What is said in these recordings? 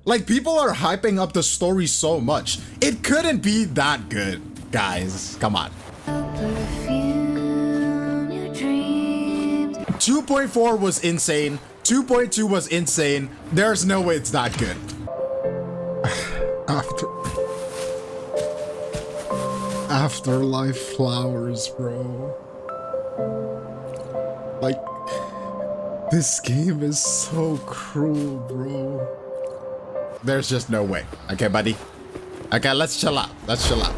Like, people are hyping up the story so much. It couldn't be that good, guys. Come on. 2.4 was insane. 2.2 was insane. There's no way it's that good. Afterlife flowers, bro. Like, this game is so cruel, bro. There's just no way. Okay, buddy. Okay, let's chill out. Let's chill out.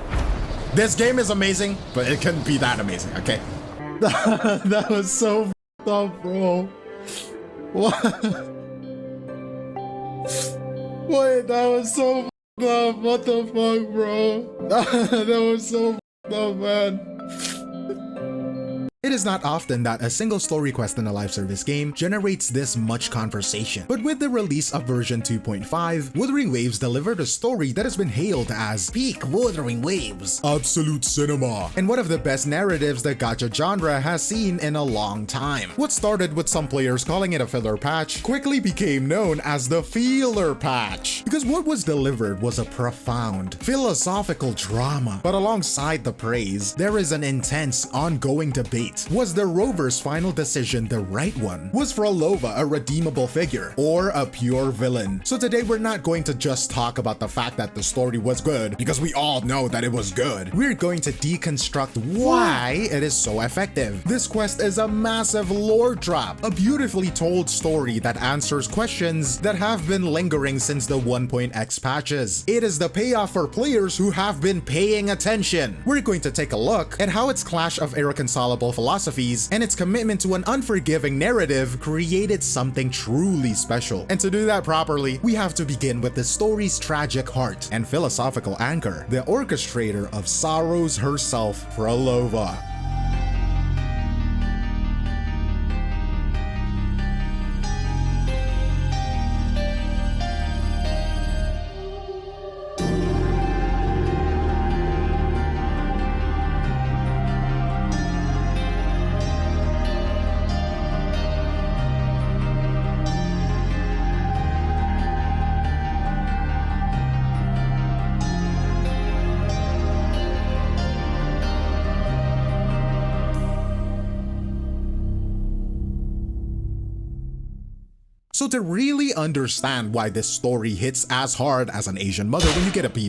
This game is amazing, but it couldn't be that amazing, okay? That was so f***ed up, bro. What? Wait, that was so f***ed up. What the fuck, bro? That was so f***ed up, man. It is not often that a single story quest in a live service game generates this much conversation, but with the release of version 2.5, Wuthering Waves delivered a story that has been hailed as peak Wuthering Waves, absolute cinema, and one of the best narratives the gacha genre has seen in a long time. What started with some players calling it a filler patch quickly became known as the feeler patch, because what was delivered was a profound, philosophical drama. But alongside the praise, there is an intense, ongoing debate. Was the Rover's final decision the right one? Was Phrolova a redeemable figure or a pure villain? So today we're not going to just talk about the fact that the story was good, because we all know that it was good. We're going to deconstruct why it is so effective. This quest is a massive lore drop, a beautifully told story that answers questions that have been lingering since the 1.x patches. It is the payoff for players who have been paying attention. We're going to take a look at how its clash of irreconcilable philosophies and its commitment to an unforgiving narrative created something truly special. And to do that properly, we have to begin with the story's tragic heart and philosophical anchor, the orchestrator of sorrows herself, Phrolova. So to really understand why this story hits as hard as an Asian mother when you get a B+,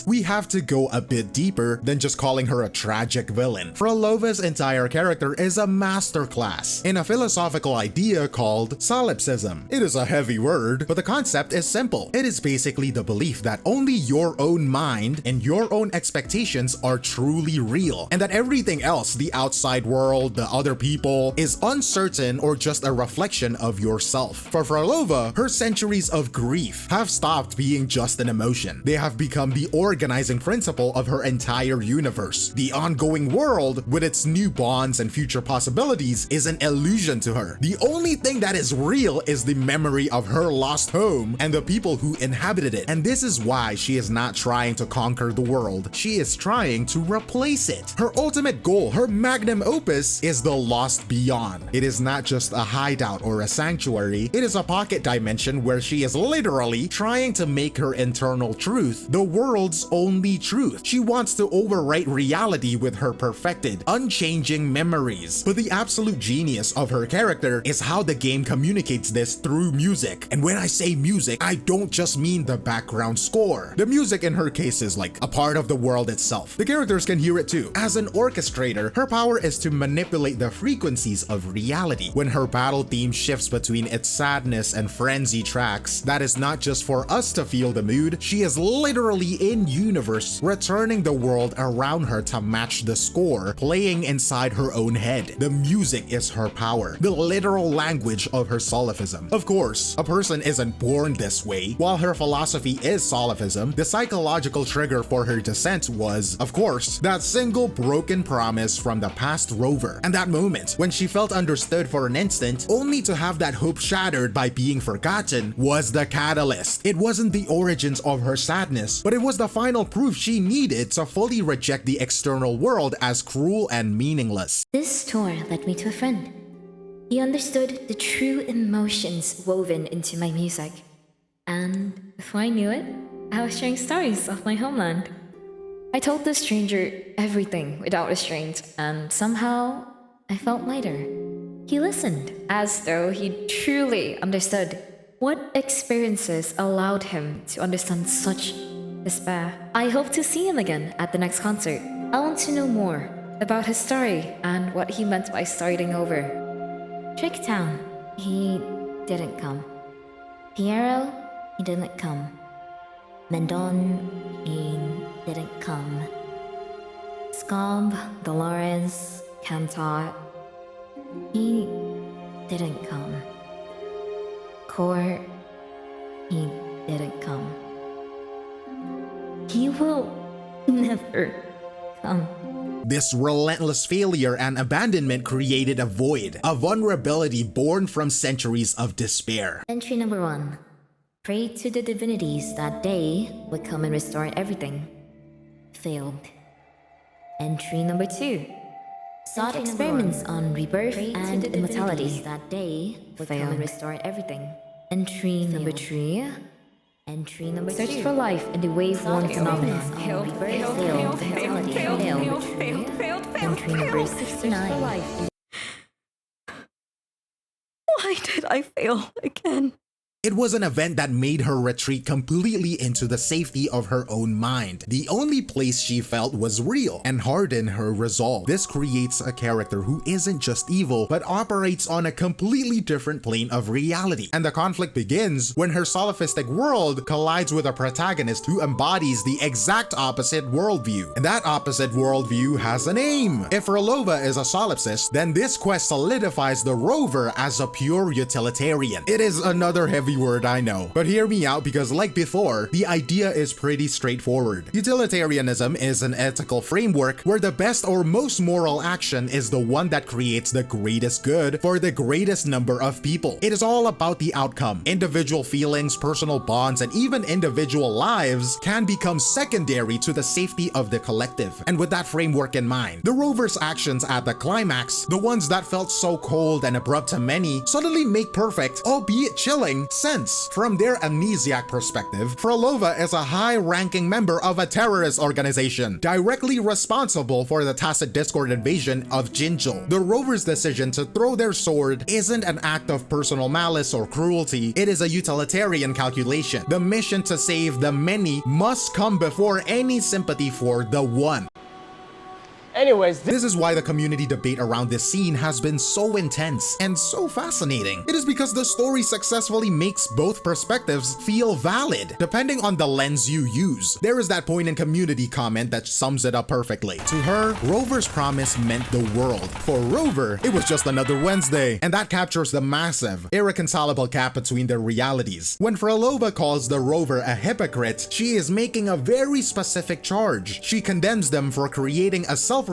we have to go a bit deeper than just calling her a tragic villain. Phrolova's entire character is a masterclass in a philosophical idea called solipsism. It is a heavy word, but the concept is simple. It is basically the belief that only your own mind and your own expectations are truly real, and that everything else, the outside world, the other people, is uncertain or just a reflection of yourself. For Phrolova, her centuries of grief have stopped being just an emotion. They have become the organizing principle of her entire universe. The ongoing world, with its new bonds and future possibilities, is an illusion to her. The only thing that is real is the memory of her lost home and the people who inhabited it. And this is why she is not trying to conquer the world. She is trying to replace it. Her ultimate goal, her magnum opus, is the lost beyond. It is not just a hideout or a sanctuary. It is a pocket dimension where she is literally trying to make her internal truth the world's only truth. She wants to overwrite reality with her perfected, unchanging memories. But the absolute genius of her character is how the game communicates this through music. And when I say music, I don't just mean the background score. The music in her case is like a part of the world itself. The characters can hear it too. As an orchestrator, her power is to manipulate the frequencies of reality. When her battle theme shifts between its sadness and frenzy tracks, that is not just for us to feel the mood. She is literally in universe, returning the world around her to match the score playing inside her own head. The music is her power, the literal language of her solipsism. Of course, a person isn't born this way. While her philosophy is solipsism, the psychological trigger for her descent was, of course, that single broken promise from the past Rover, and that moment when she felt understood for an instant, only to have that hope shattered by being forgotten, was the catalyst. It wasn't the origins of her sadness, but it was the final proof she needed to fully reject the external world as cruel and meaningless. This tour led me to a friend. He understood the true emotions woven into my music. And before I knew it, I was sharing stories of my homeland. I told the stranger everything without restraint, and somehow I felt lighter. He listened as though he truly understood. What experiences allowed him to understand such despair? I hope to see him again at the next concert. I want to know more about his story and what he meant by starting over. Tricktown, he didn't come. Piero, he didn't come. Mendon, he didn't come. Scob, Dolores, Cantor, he didn't come. Court, he didn't come. He will never come. This relentless failure and abandonment created a void, a vulnerability born from centuries of despair. Entry number 1. Prayed to the divinities that they would come and restore everything. Failed. Entry number 2. Sought experiments on rebirth and immortality that they would come and restore everything. Entry number 3. Entry number 2. Search for life in the wave 1 phenomenon. Failed. Entry number 69. Why did I fail again? It was an event that made her retreat completely into the safety of her own mind. The only place she felt was real and hardened her resolve. This creates a character who isn't just evil, but operates on a completely different plane of reality. And the conflict begins when her solipsistic world collides with a protagonist who embodies the exact opposite worldview. And that opposite worldview has a name. If Phrolova is a solipsist, then this quest solidifies the Rover as a pure utilitarian. It is another heavy word, I know, but hear me out because like before, the idea is pretty straightforward. Utilitarianism is an ethical framework where the best or most moral action is the one that creates the greatest good for the greatest number of people. It is all about the outcome. Individual feelings, personal bonds, and even individual lives can become secondary to the safety of the collective. And with that framework in mind, the Rover's actions at the climax, the ones that felt so cold and abrupt to many, suddenly make perfect, albeit chilling, sense. From their amnesiac perspective, Phrolova is a high-ranking member of a terrorist organization, directly responsible for the tacit discord invasion of 𝗖់•𝗆𝗆. The Rover's decision to throw their sword isn't an act of personal malice or cruelty, it is a utilitarian calculation. The mission to save the many must come before any sympathy for the one. Anyways, this is why the community debate around this scene has been so intense and so fascinating. It is because the story successfully makes both perspectives feel valid, depending on the lens you use. There is that point in community comment that sums it up perfectly. To her, Rover's promise meant the world. For Rover, it was just another Wednesday. And that captures the massive, irreconcilable gap between their realities. When Phrolova calls the Rover a hypocrite, she is making a very specific charge. She condemns them for creating a self-reality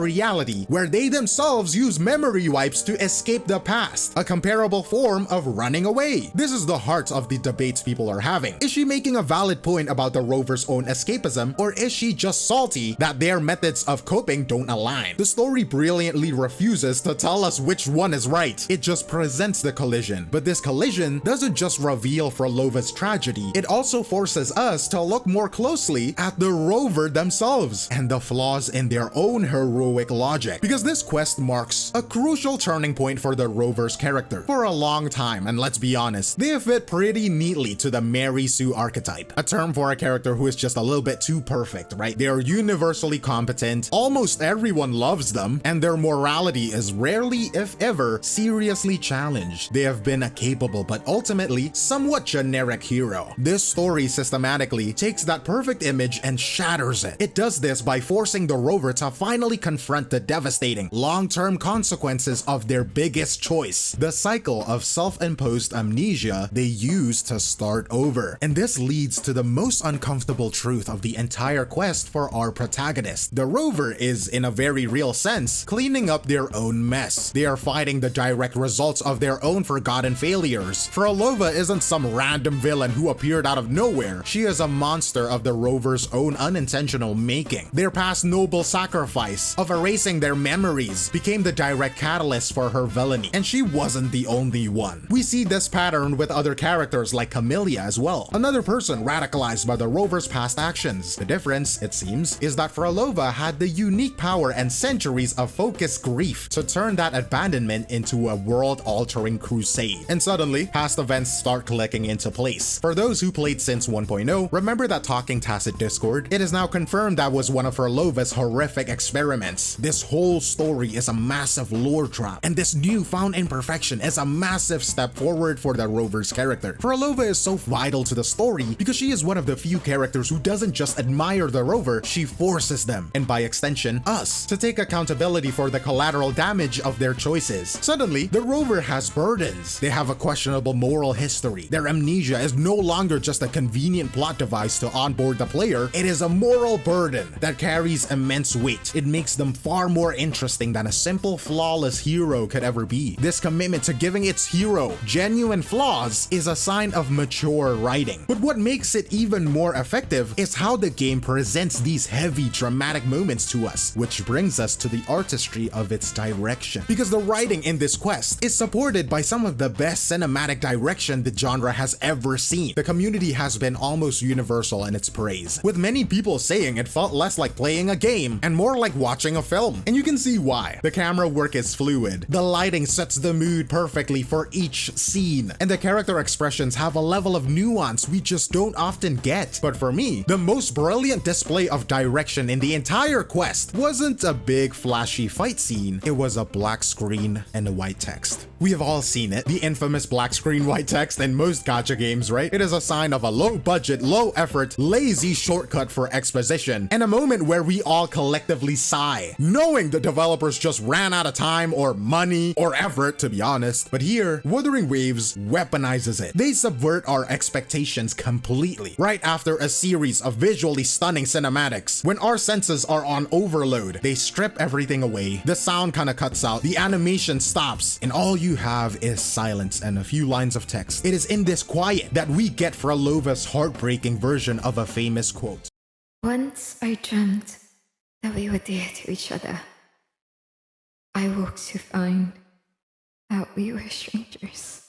where they themselves use memory wipes to escape the past, a comparable form of running away. This is the heart of the debates people are having. Is she making a valid point about the Rover's own escapism, or is she just salty that their methods of coping don't align? The story brilliantly refuses to tell us which one is right. It just presents the collision. But this collision doesn't just reveal Phrolova's tragedy, it also forces us to look more closely at the Rover themselves and the flaws in their own heroic logic. Because this quest marks a crucial turning point for the Rover's character. For a long time, and let's be honest, they fit pretty neatly to the Mary Sue archetype, a term for a character who is just a little bit too perfect, right? They are universally competent, almost everyone loves them, and their morality is rarely, if ever, seriously challenged. They have been a capable but ultimately somewhat generic hero. This story systematically takes that perfect image and shatters it. It does this by forcing the Rover to finally confront the devastating long-term consequences of their biggest choice, the cycle of self-imposed amnesia they use to start over. And this leads to the most uncomfortable truth of the entire quest for our protagonist. The Rover is, in a very real sense, cleaning up their own mess. They are fighting the direct results of their own forgotten failures. Phrolova isn't some random villain who appeared out of nowhere. She is a monster of the Rover's own unintentional making. Their past noble sacrifice of of erasing their memories became the direct catalyst for her villainy, and she wasn't the only one. We see this pattern with other characters like 𝗖cie𝗽𝗆𝗵𝗁 as well, another person radicalized by the Rover's past actions. The difference, it seems, is that Phrolova had the unique power and centuries of focused grief to turn that abandonment into a world-altering crusade. And suddenly, past events start clicking into place. For those who played since 1.0, remember that Talking Tacit Discord? It is now confirmed that was one of Phrolova's horrific experiments. This whole story is a massive lore trap, and this newfound imperfection is a massive step forward for the Rover's character. Phrolova is so vital to the story because she is one of the few characters who doesn't just admire the Rover, she forces them, and by extension, us, to take accountability for the collateral damage of their choices. Suddenly, the Rover has burdens. They have a questionable moral history. Their amnesia is no longer just a convenient plot device to onboard the player, it is a moral burden that carries immense weight. It makes them far more interesting than a simple flawless hero could ever be. This commitment to giving its hero genuine flaws is a sign of mature writing. But what makes it even more effective is how the game presents these heavy dramatic moments to us, which brings us to the artistry of its direction. Because the writing in this quest is supported by some of the best cinematic direction the genre has ever seen. The community has been almost universal in its praise, with many people saying it felt less like playing a game and more like watching a film. And you can see why. The camera work is fluid, the lighting sets the mood perfectly for each scene, and the character expressions have a level of nuance we just don't often get. But for me, the most brilliant display of direction in the entire quest wasn't a big flashy fight scene, it was a black screen and a white text. We have all seen it, the infamous black screen white text in most gacha games, right? It is a sign of a low budget, low effort, lazy shortcut for exposition, and a moment where we all collectively sigh, knowing the developers just ran out of time or money or effort, to be honest. But here, Wuthering Waves weaponizes it. They subvert our expectations completely. Right after a series of visually stunning cinematics, when our senses are on overload, they strip everything away, the sound kinda cuts out, the animation stops, and all you have is silence and a few lines of text. It is in this quiet that we get Phrolova's heartbreaking version of a famous quote. Once I dreamt that we were dear to each other. I woke to find that we were strangers.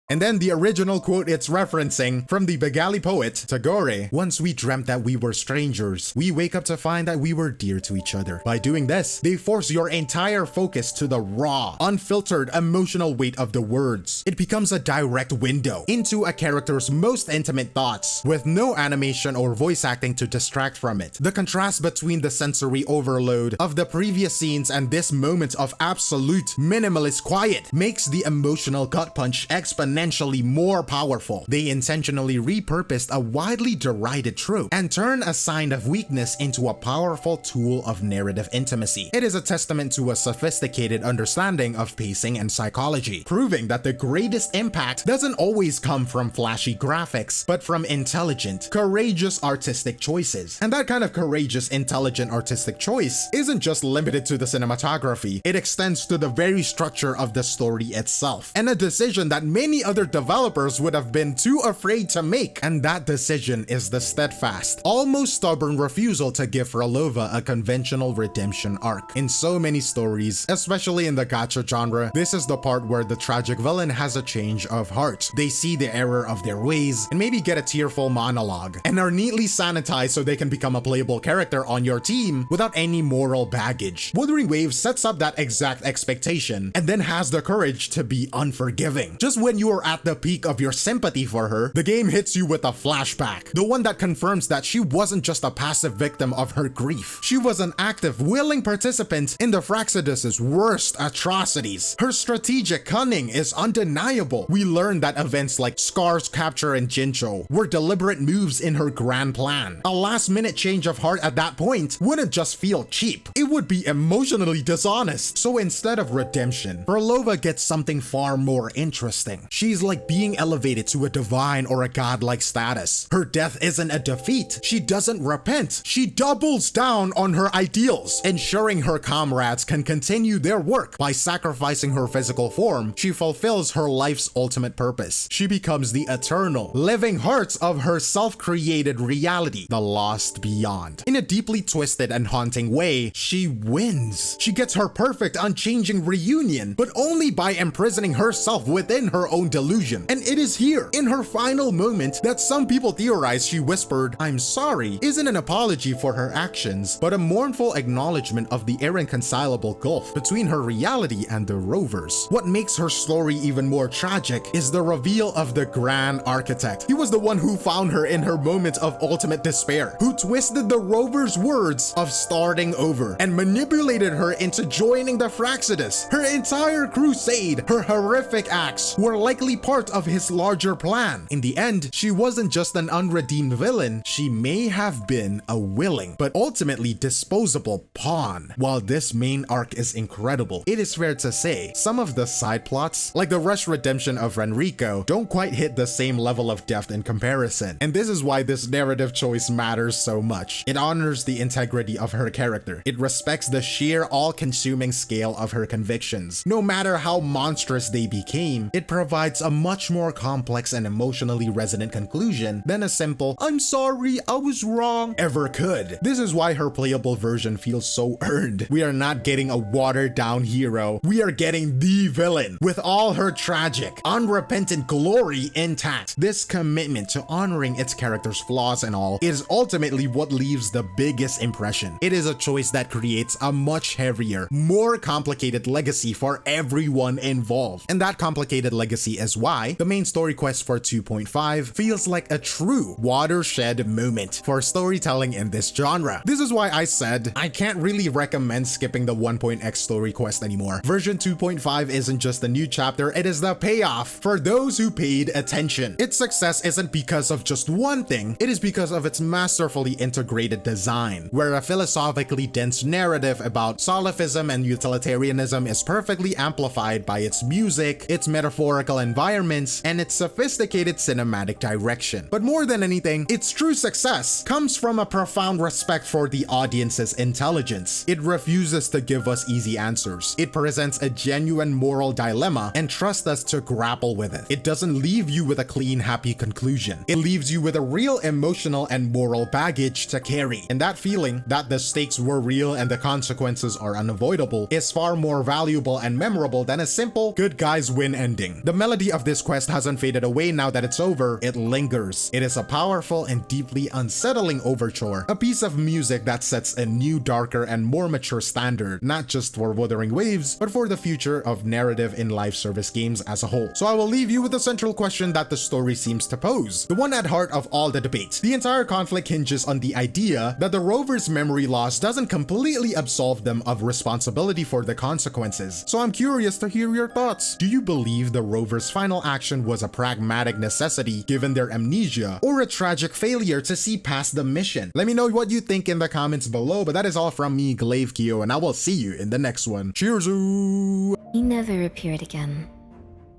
And then the original quote it's referencing from the Bengali poet Tagore, once we dreamt that we were strangers, we wake up to find that we were dear to each other. By doing this, they force your entire focus to the raw, unfiltered emotional weight of the words. It becomes a direct window into a character's most intimate thoughts, with no animation or voice acting to distract from it. The contrast between the sensory overload of the previous scenes and this moment of absolute minimalist quiet makes the emotional gut punch exponentially more powerful. They intentionally repurposed a widely derided trope and turn a sign of weakness into a powerful tool of narrative intimacy. It is a testament to a sophisticated understanding of pacing and psychology, proving that the greatest impact doesn't always come from flashy graphics, but from intelligent, courageous artistic choices. And that kind of courageous, intelligent artistic choice isn't just limited to the cinematography, it extends to the very structure of the story itself, and a decision that many other developers would have been too afraid to make. And that decision is the steadfast, almost stubborn refusal to give Phrolova a conventional redemption arc. In so many stories, especially in the gacha genre, this is the part where the tragic villain has a change of heart. They see the error of their ways and maybe get a tearful monologue, and are neatly sanitized so they can become a playable character on your team without any moral baggage. Wuthering Waves sets up that exact expectation and then has the courage to be unforgiving. Just when you are at the peak of your sympathy for her, the game hits you with a flashback, the one that confirms that she wasn't just a passive victim of her grief. She was an active, willing participant in the Phrolava's worst atrocities. Her strategic cunning is undeniable. We learn that events like Scar's capture in Jincho were deliberate moves in her grand plan. A last-minute change of heart at that point wouldn't just feel cheap, it would be emotionally dishonest. So instead of redemption, Phrolova gets something far more interesting. She She's like being elevated to a divine or a godlike status. Her death isn't a defeat. She doesn't repent. She doubles down on her ideals, ensuring her comrades can continue their work. By sacrificing her physical form, she fulfills her life's ultimate purpose. She becomes the eternal, living heart of her self-created reality, the lost beyond. In a deeply twisted and haunting way, she wins. She gets her perfect, unchanging reunion, but only by imprisoning herself within her own delusion. And it is here, in her final moment, that some people theorize she whispered, "I'm sorry," isn't an apology for her actions, but a mournful acknowledgement of the irreconcilable gulf between her reality and the Rovers. What makes her story even more tragic is the reveal of the Grand Architect. He was the one who found her in her moment of ultimate despair, who twisted the Rovers' words of starting over and manipulated her into joining the Fractsidus. Her entire crusade, her horrific acts, were likely part of his larger plan. In the end, she wasn't just an unredeemed villain, she may have been a willing, but ultimately disposable pawn. While this main arc is incredible, it is fair to say some of the side plots, like the rushed redemption of Renrico, don't quite hit the same level of depth in comparison. And this is why this narrative choice matters so much. It honors the integrity of her character. It respects the sheer all-consuming scale of her convictions. No matter how monstrous they became, it provides a much more complex and emotionally resonant conclusion than a simple "I'm sorry, I was wrong" ever could. This is why her playable version feels so earned. We are not getting a watered-down hero. We are getting the villain with all her tragic, unrepentant glory intact. This commitment to honoring its character's flaws and all is ultimately what leaves the biggest impression. It is a choice that creates a much heavier, more complicated legacy for everyone involved. And that complicated legacy is why the main story quest for 2.5 feels like a true watershed moment for storytelling in this genre. This is why I said I can't really recommend skipping the 1.x story quest anymore. Version 2.5 isn't just a new chapter, it is the payoff for those who paid attention. Its success isn't because of just one thing, it is because of its masterfully integrated design, where a philosophically dense narrative about salafism and utilitarianism is perfectly amplified by its music, its metaphorical environments, and its sophisticated cinematic direction. But more than anything, its true success comes from a profound respect for the audience's intelligence. It refuses to give us easy answers. It presents a genuine moral dilemma and trusts us to grapple with it. It doesn't leave you with a clean, happy conclusion. It leaves you with a real emotional and moral baggage to carry. And that feeling that the stakes were real and the consequences are unavoidable is far more valuable and memorable than a simple good guys win ending. The melody of this quest hasn't faded away now that it's over, it lingers. It is a powerful and deeply unsettling overture, a piece of music that sets a new, darker, and more mature standard, not just for Wuthering Waves, but for the future of narrative in live service games as a whole. So I will leave you with the central question that the story seems to pose, the one at heart of all the debate. The entire conflict hinges on the idea that the Rover's memory loss doesn't completely absolve them of responsibility for the consequences. So I'm curious to hear your thoughts. Do you believe the Rover's final action was a pragmatic necessity given their amnesia, or a tragic failure to see past the mission? Let me know what you think in the comments below, but that is all from me, 𝗖cie𝗽𝗆𝗆, and I will see you in the next one. Cheers! He never appeared again.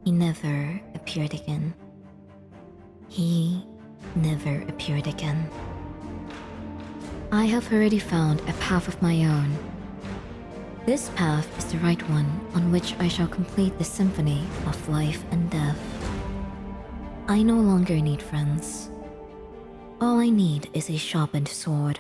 He never appeared again. He never appeared again. I have already found a path of my own. This path is the right one on which I shall complete the symphony of life and death. I no longer need friends. All I need is a sharpened sword.